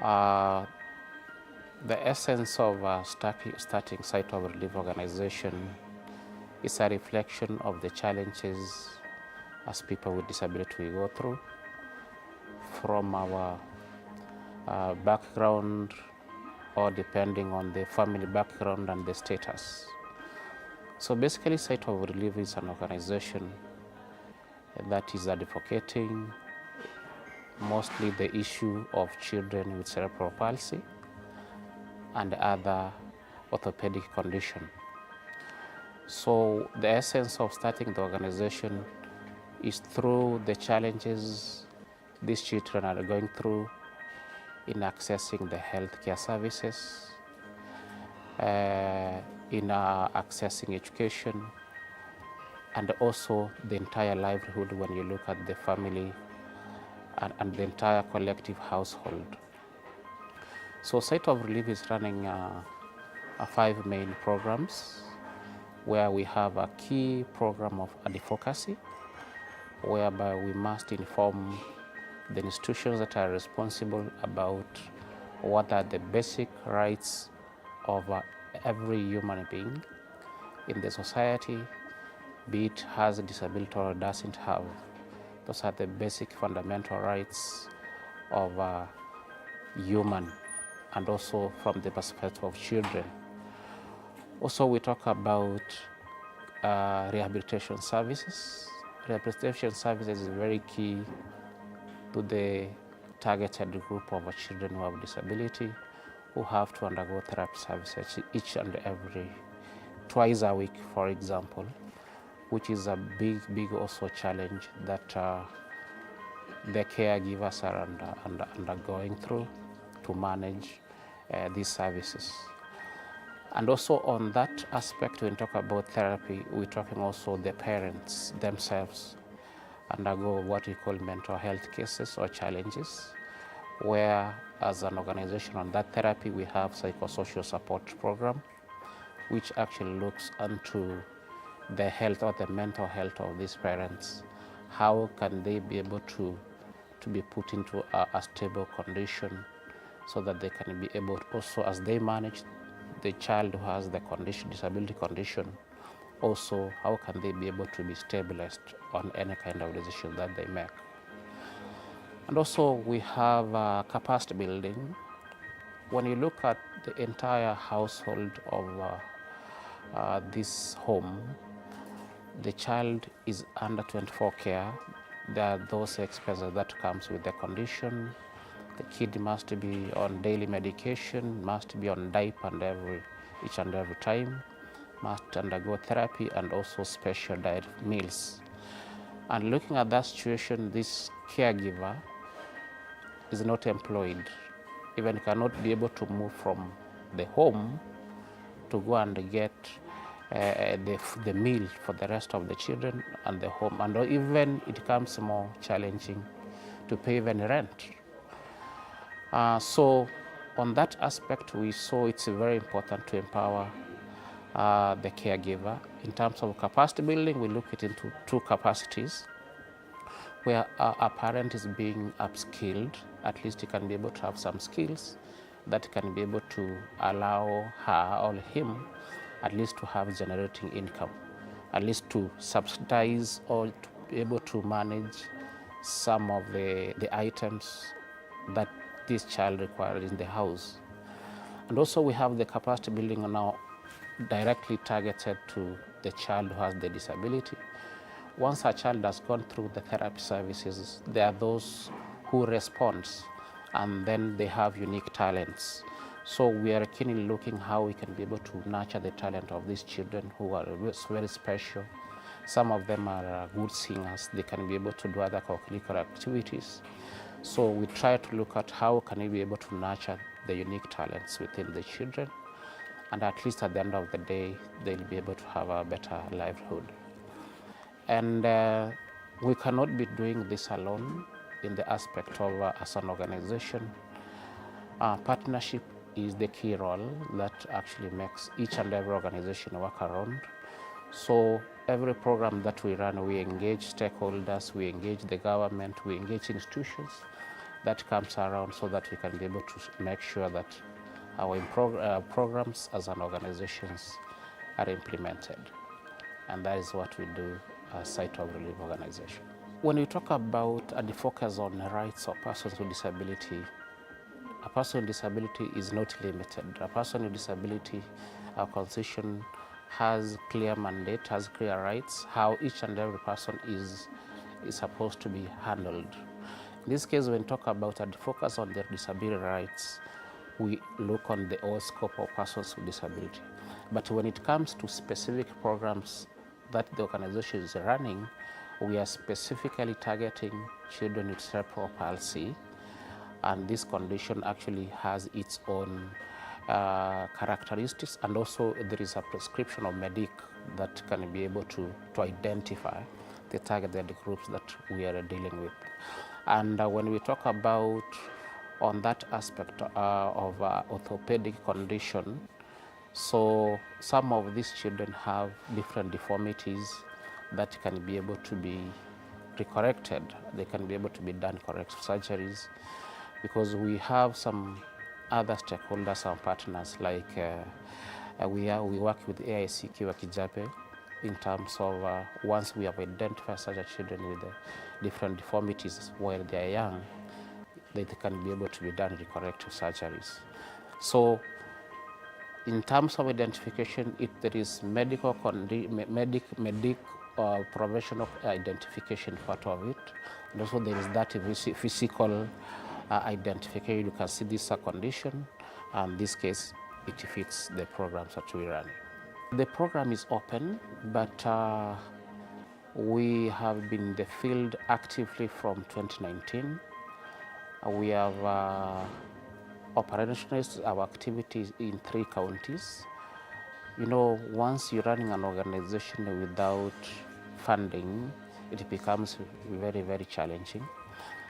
Uh, the essence of starting Site of Relief Organization is a reflection of the challenges as people with disability we go through from our background, or depending on the family background and the status. So basically, Site of Relief is an organization that is advocating mostly the issue of children with cerebral palsy and other orthopedic condition. So the essence of starting the organization is through the challenges these children are going through in accessing the healthcare services, in accessing education, and also the entire livelihood when you look at the family and the entire collective household. So Site of Relief is running 5 main programs, where we have a key program of advocacy, whereby we must inform the institutions that are responsible about what are the basic rights of every human being in the society, be it has a disability or doesn't have. Those are the basic fundamental rights of human, and also from the perspective of children. Also, we talk about rehabilitation services. Rehabilitation services is very key to the targeted group of children who have disability, who have to undergo therapy services each and every twice a week, for example, which is a big also challenge that the caregivers are undergoing through to manage these services. And also on that aspect, when we talk about therapy, we're talking also the parents themselves undergo what we call mental health cases or challenges, where as an organization on that therapy, we have psychosocial support program, which actually looks into the health or the mental health of these parents. How can they be able to be put into a stable condition, so that they can be able to also, as they manage the child who has the condition, disability condition, also how can they be able to be stabilized on any kind of decision that they make. And also we have capacity building. When you look at the entire household of this home, the child is under 24 care. There are those expenses that comes with the condition. The kid must be on daily medication, must be on diaper each and every time, must undergo therapy, and also special diet meals. And looking at that situation, this caregiver is not employed, even cannot be able to move from the home to go and get the meal for the rest of the children and the home, and even it becomes more challenging to pay even rent. So on that aspect, we saw it's very important to empower the caregiver. In terms of capacity building, we look into 2 capacities, where a parent is being upskilled. At least he can be able to have some skills that can be able to allow her or him at least to have generating income, at least to subsidize or to be able to manage some of the items that this child requires in the house. And also we have the capacity building now directly targeted to the child who has the disability. Once a child has gone through the therapy services, there are those who respond, and then they have unique talents. So we are keenly looking how we can be able to nurture the talent of these children who are very special. Some of them are good singers. They can be able to do other co-curricular activities. So we try to look at how can we be able to nurture the unique talents within the children, and at least at the end of the day, they'll be able to have a better livelihood. And we cannot be doing this alone in the aspect of as an organization. Partnership is the key role that actually makes each and every organization work around. So every program that we run, we engage stakeholders, we engage the government, we engage institutions that comes around so that we can be able to make sure that our programs as an organizations are implemented. And that is what we do as Site of Relief Organization. When we talk about the focus on the rights of persons with disability, a person with disability is not limited. A person with disability, our constitution has clear mandate, has clear rights, how each and every person is supposed to be handled. In this case, when we talk about the focus on their disability rights, we look on the whole scope of persons with disability. But when it comes to specific programs that the organization is running, we are specifically targeting children with cerebral palsy, and this condition actually has its own characteristics, and also there is a prescription of medic that can be able to identify the targeted groups that we are dealing with. And when we talk about on that aspect of orthopedic condition, so some of these children have different deformities that can be able to be recorrected. They can be able to be done corrective surgeries, because we have some other stakeholders and partners like we work with AICQ Kijape in terms of once we have identified such children with different deformities while they are young, they can be able to be done corrective surgeries. So in terms of identification, there is medical professional identification part of it, and also there is that physical identification. You can see this is a condition, and in this case it fits the programs that we run. The program is open, but we have been in the field actively from 2019. We have operationalized our activities in 3 counties. You know, once you're running an organization without funding, it becomes very, very challenging.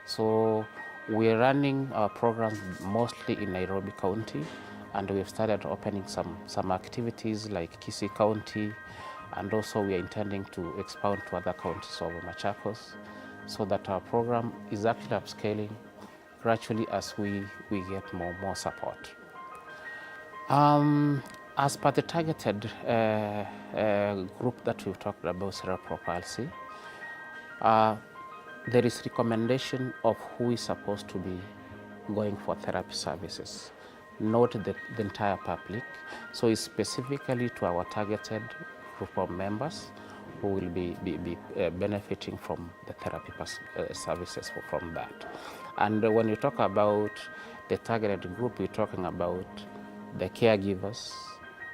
So we're running our programs mostly in Nairobi County, and we've started opening some activities like Kisii County, and also we are intending to expand to other counties of Machakos, so that our program is actually upscaling gradually as we get more support. As per the targeted group that we've talked about, cerebral palsy, there is recommendation of who is supposed to be going for therapy services, not the entire public. So it's specifically to our targeted group of members who will be benefiting from the therapy services from that. And when you talk about the targeted group, we're talking about the caregivers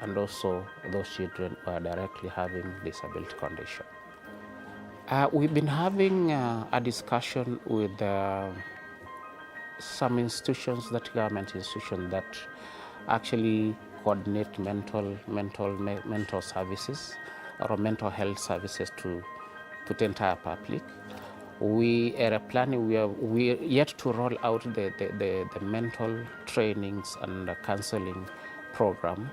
and also those children who are directly having disability condition. We've been having a discussion with some institutions, government institutions that actually coordinate mental services or mental health services to the entire public. We are planning, we are yet to roll out the mental trainings and the counseling program.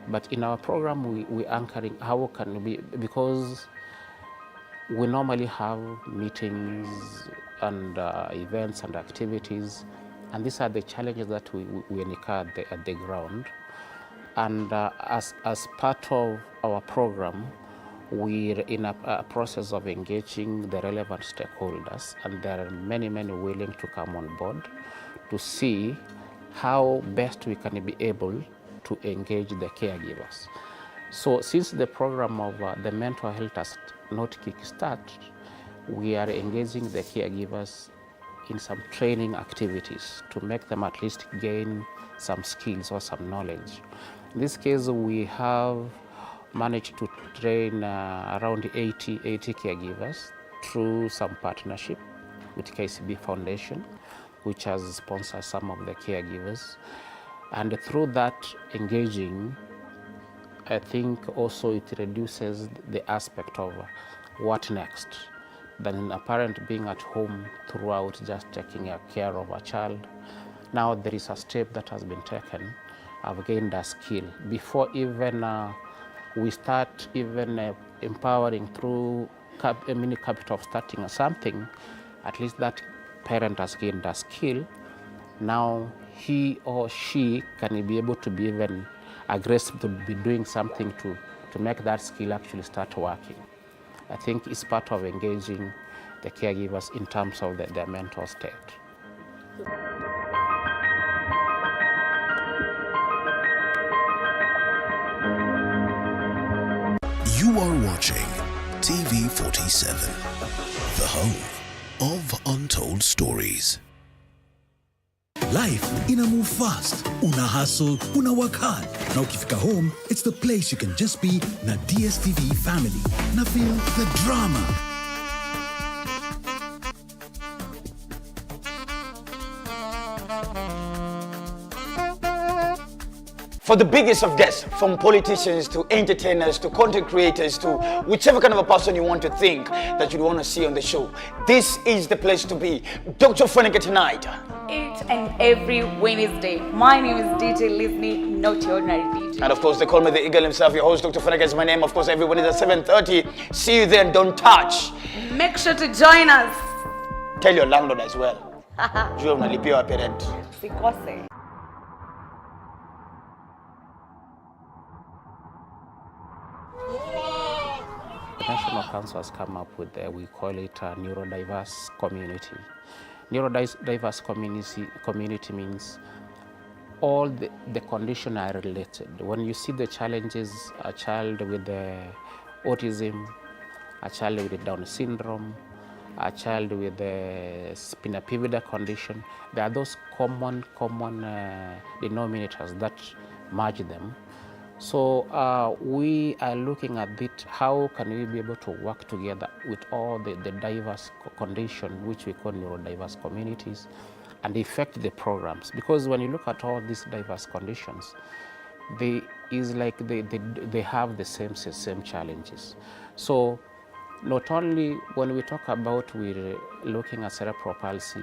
But in our program, we're anchoring how can we, because we normally have meetings and events and activities, and these are the challenges that we incur at the ground. And as part of our program, we're in a process of engaging the relevant stakeholders, and there are many willing to come on board to see how best we can be able to engage the caregivers. So since the program of the mental health has not kickstart, we are engaging the caregivers in some training activities to make them at least gain some skills or some knowledge. In this case, we have managed to train around 80 caregivers through some partnership with KCB Foundation, which has sponsored some of the caregivers. And through that engaging, I think also it reduces the aspect of what next than a parent being at home throughout just taking care of a child. Now there is a step that has been taken. I've gained a skill. Before even we start even empowering through a mini capital of starting something, at least that parent has gained a skill, now he or she can be able to be even aggressive to be doing something to make that skill actually start working. I think it's part of engaging the caregivers in terms of their mental state. You are watching TV47, the home of untold stories. Life ina move fast, una hustle, una work hard. Na ukifika home, it's the place you can just be na DSTV family. Na feel the drama. For the biggest of guests, from politicians to entertainers to content creators to whichever kind of a person you want to think that you'd want to see on the show, this is the place to be. Dr. Funeke tonight. Each and every Wednesday. My name is DJ Lizni, not your ordinary DJ. And of course, they call me the eagle himself. Your host, Dr. Funeke, is my name. Of course, every Wednesday at 7:30. See you then. Don't touch. Make sure to join us. Tell your landlord as well. Jua unalipia wa parent. Sikose. National Council has come up with, we call it a neurodiverse community. Neurodiverse community means all the conditions are related. When you see the challenges, a child with autism, a child with Down syndrome, a child with the spina bifida condition, there are those common denominators that merge them. So we are looking at it, how can we be able to work together with all the diverse conditions, which we call neurodiverse communities, and effect the programs. Because when you look at all these diverse conditions, they have the same challenges. So not only when we talk about we're looking at cerebral palsy,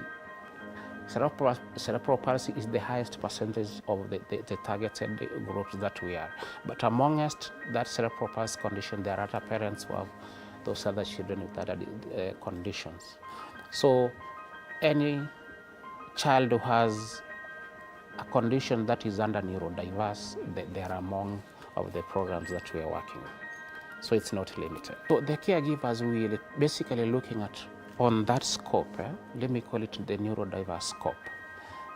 cerebral palsy is the highest percentage of the targeted groups that we are. But amongst that cerebral palsy condition, there are other parents who have those other children with other conditions. So any child who has a condition that is under neurodiverse, they are among of the programs that we are working with. So it's not limited. So the caregivers, we basically looking at on that scope, let me call it the neurodiverse scope,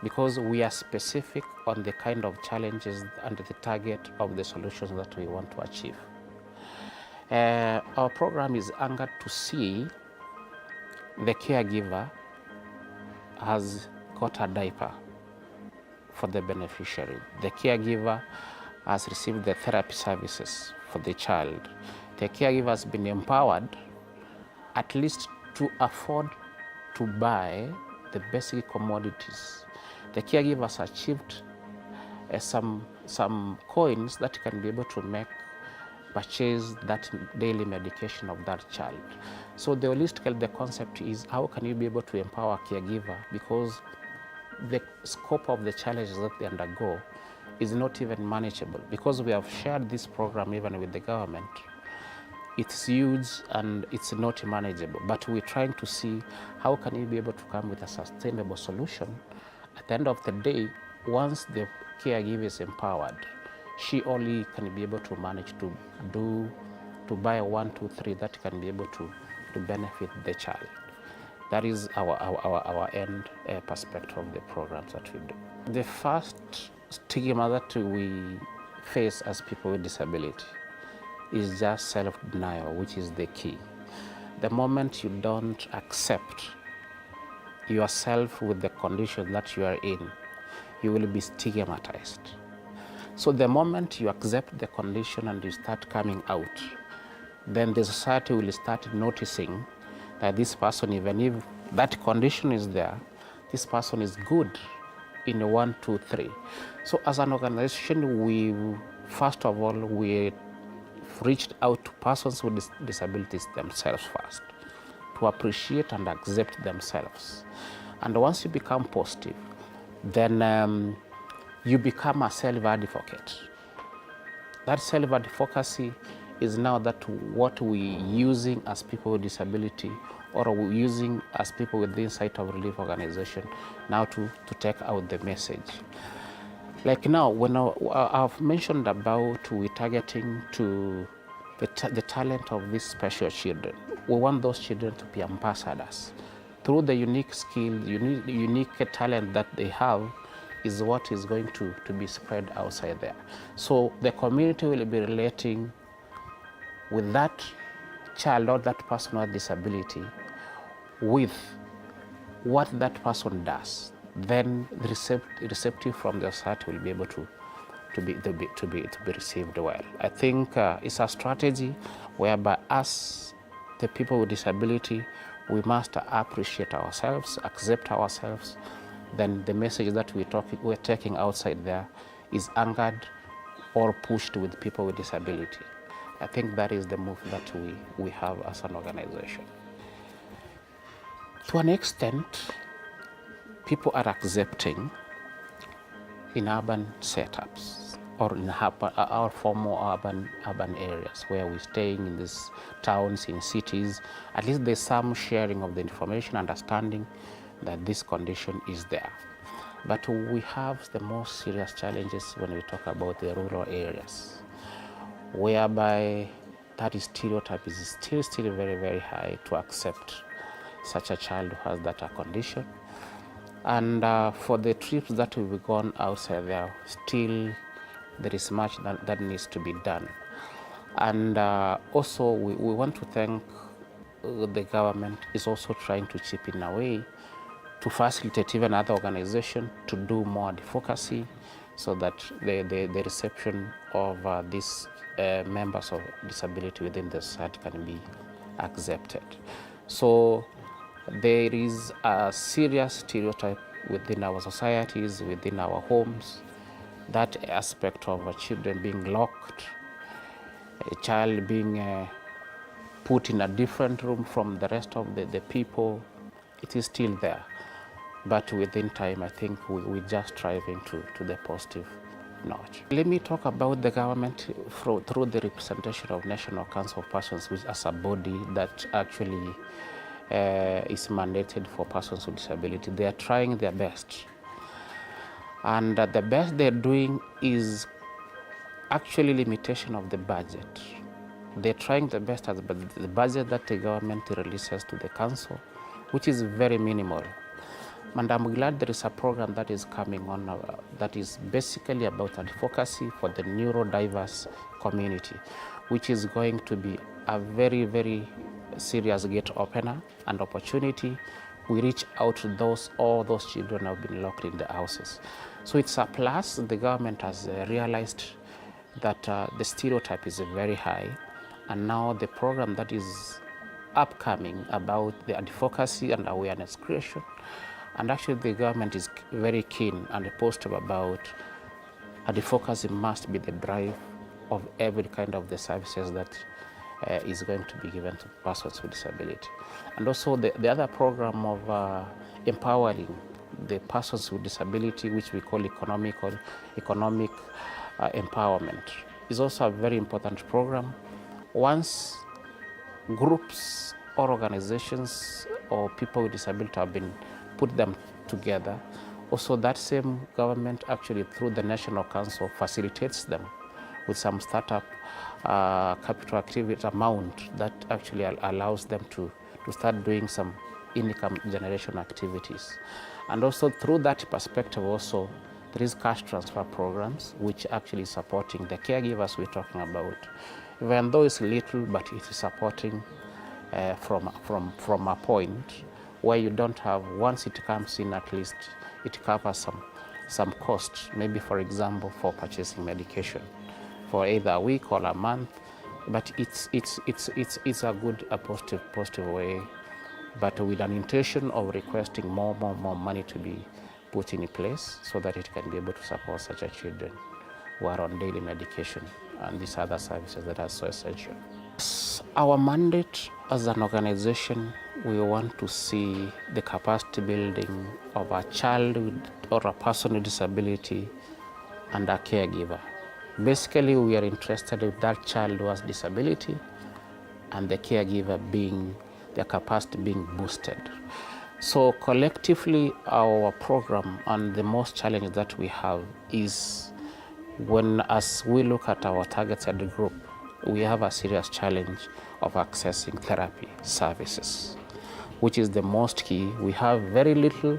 because we are specific on the kind of challenges and the target of the solutions that we want to achieve. Our program is anchored to see the caregiver has got a diaper for the beneficiary. The caregiver has received the therapy services for the child. The caregiver has been empowered at least to afford to buy the basic commodities. The caregiver has achieved some coins that can be able to purchase that daily medication of that child. So the holistic, the concept is how can you be able to empower a caregiver, because the scope of the challenges that they undergo is not even manageable. Because we have shared this program even with the government, it's huge and it's not manageable, but we're trying to see how can you be able to come with a sustainable solution. At the end of the day, once the caregiver is empowered, she only can be able to manage to buy 1, 2, 3 that can be able to benefit the child. That is our end perspective of the programs that we do. The first stigma that we face as people with disability is just self-denial, which is the key. The moment you don't accept yourself with the condition that you are in, you will be stigmatized. So the moment you accept the condition and you start coming out, then the society will start noticing that this person, even if that condition is there, this person is good in 1, 2, 3. So as an organization, we first of all, we reached out to persons with disabilities themselves first, to appreciate and accept themselves. And once you become positive, then you become a self-advocate. That self-advocacy is now that what we're using as people with disability or we're using as people with the Insight of Relief organization now to take out the message. Like now, when I've mentioned about we're targeting to the talent of these special children. We want those children to be ambassadors. Through the unique skills, unique talent that they have is what is going to be spread outside there. So the community will be relating with that child or that person with disability with what that person does. Then the receptive from the society will be able to be received well. I think it's a strategy whereby us, the people with disability, we must appreciate ourselves, accept ourselves. Then the message that we're taking outside there is anchored or pushed with people with disability. I think that is the move that we have as an organization. To an extent, people are accepting in urban setups or in our former urban areas where we're staying in these towns, in cities. At least there's some sharing of the information, understanding that this condition is there. But we have the most serious challenges when we talk about the rural areas, whereby that stereotype is still very, very high to accept such a child who has that condition. And for the trips that we've gone outside there, still there is much that needs to be done. And also we want to thank the government is also trying to chip in a way to facilitate even other organizations to do more advocacy so that the reception of these members of disability within the society can be accepted. So there is a serious stereotype within our societies, within our homes, that aspect of children being locked, a child being put in a different room from the rest of the people. It is still there. But within time, I think we're just striving to the positive notch. Let me talk about the government through the representation of National Council of Persons, which as a body that actually is mandated for persons with disability. They are trying their best. And the best they're doing is actually limitation of the budget. They're trying the best as the budget that the government releases to the council, which is very minimal. And I'm glad there is a program that is coming on that is basically about advocacy for the neurodiverse community, which is going to be a very, very serious gate opener and opportunity. We reach out to all those children who have been locked in the houses. So it's a plus. The government has realized that the stereotype is very high, and now the program that is upcoming about the advocacy and awareness creation. And actually the government is very keen and positive about advocacy must be the drive of every kind of the services that is going to be given to persons with disability. And also the other program of empowering the persons with disability, which we call economic empowerment, is also a very important program. Once groups or organizations or people with disability have been put them together, also that same government actually through the National Council facilitates them with some startup capital activity amount that actually allows them to start doing some income generation activities. And also through that perspective also, there is cash transfer programs which actually supporting the caregivers we're talking about. Even though it's little, but it is supporting from a point where you don't have, once it comes in, at least it covers some costs, maybe for example for purchasing medication for either a week or a month. But it's a good, positive way, but with an intention of requesting more money to be put in place so that it can be able to support such children who are on daily medication and these other services that are so essential. Our mandate as an organization, we want to see the capacity building of a child or a person with disability and a caregiver. Basically, we are interested in that child who has disability and the caregiver being, their capacity being boosted. So collectively, our program and the most challenge that we have is when, as we look at our targeted group, we have a serious challenge of accessing therapy services, which is the most key. We have very little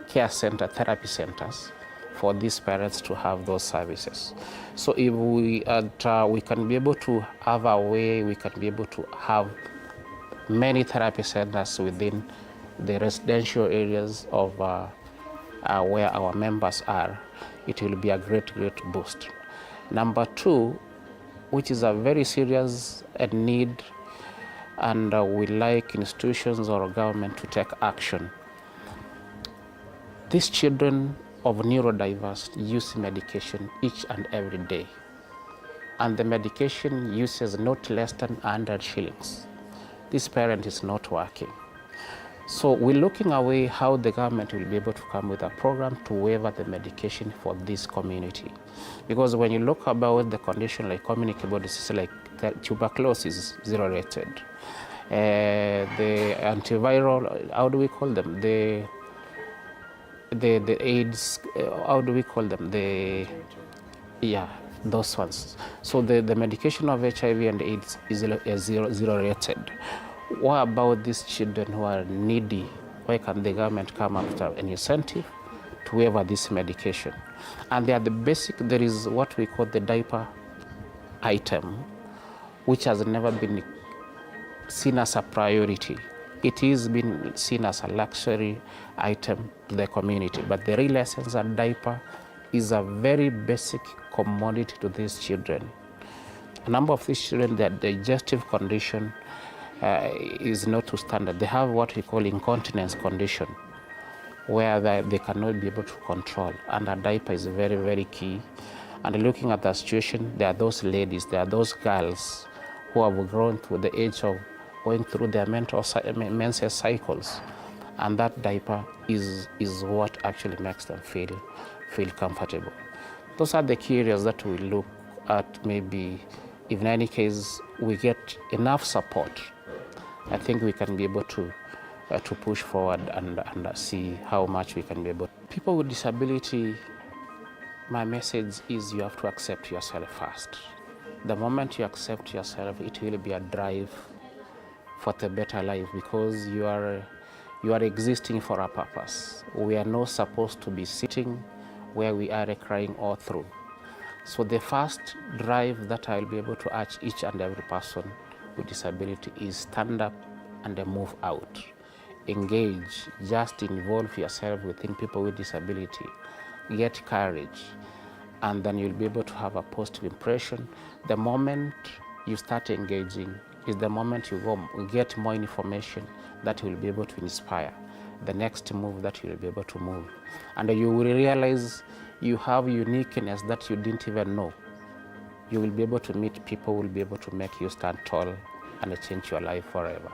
care center, therapy centers for these parents to have those services. So if we can be able to have a way, we can be able to have many therapy centers within the residential areas of where our members are, it will be a great boost. Number two, which is a very serious need, and we like institutions or government to take action. These children of neurodiverse use medication each and every day, and the medication uses not less than 100 shillings. This parent is not working. So we're looking away how the government will be able to come with a program to waiver the medication for this community. Because when you look about the condition like communicable disease like tuberculosis, 0 rated. The antiviral, how do we call them? The AIDS, how do we call them? Yeah, those ones. So the medication of HIV and AIDS is 0 rated. What about these children who are needy? Why can the government come after an incentive to waiver this medication? And they are the basic, there is what we call the diaper item, which has never been seen as a priority. It is been seen as a luxury item to the community, but the real essence of diaper is a very basic commodity to these children. A number of these children, their digestive condition is not to standard. They have what we call incontinence condition, where they cannot be able to control, and a diaper is very, very key. And looking at the situation, there are those ladies, there are those girls who have grown to the age of going through their menstrual cycles, and that diaper is what actually makes them feel comfortable. Those are the key areas that we look at. Maybe if in any case we get enough support, I think we can be able to push forward and see how much we can be able. People with disability, my message is you have to accept yourself first. The moment you accept yourself, it will be a drive for the better life, because you are existing for a purpose. We are not supposed to be sitting where we are crying all through. So the first drive that I will be able to urge each and every person with disability is stand up and move out. Engage, just involve yourself within people with disability. Get courage, and then you'll be able to have a positive impression. The moment you start engaging is the moment you get more information that will be able to inspire the next move that you'll be able to move. And you will realize you have uniqueness that you didn't even know. You will be able to meet people who will be able to make you stand tall and change your life forever.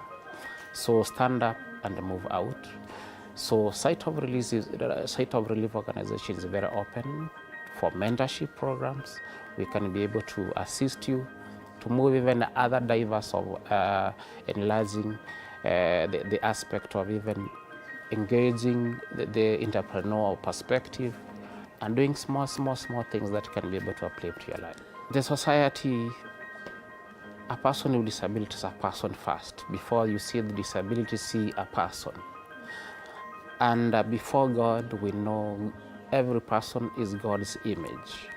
So stand up and move out. So Site of Relief organization is very open for mentorship programs. We can be able to assist you to move even other diverse of enlarging the aspect of even engaging the entrepreneurial perspective and doing small things that can be able to uplift your life. The society, a person with disability is a person first. Before you see the disability, see a person. And before God, we know every person is God's image.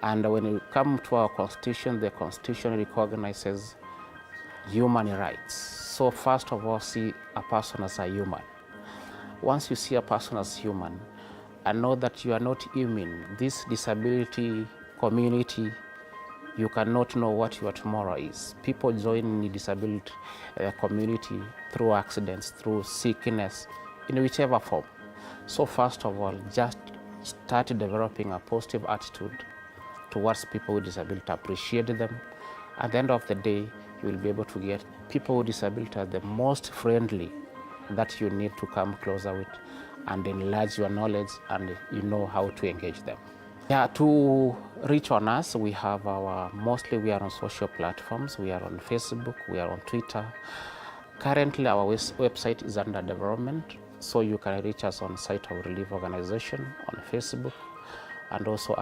And when you come to our Constitution, the Constitution recognizes human rights. So first of all, see a person as a human. Once you see a person as human, and know that you are not human, this disability community, you cannot know what your tomorrow is. People join the disability community through accidents, through sickness, in whichever form. So first of all, just start developing a positive attitude towards people with disability, appreciate them. At the end of the day, you will be able to get people with disability are the most friendly that you need to come closer with and enlarge your knowledge, and you know how to engage them. Yeah, to reach on us, we have mostly we are on social platforms. We are on Facebook, we are on Twitter. Currently, our website is under development, so you can reach us on Site of Relief Organization on Facebook, and also at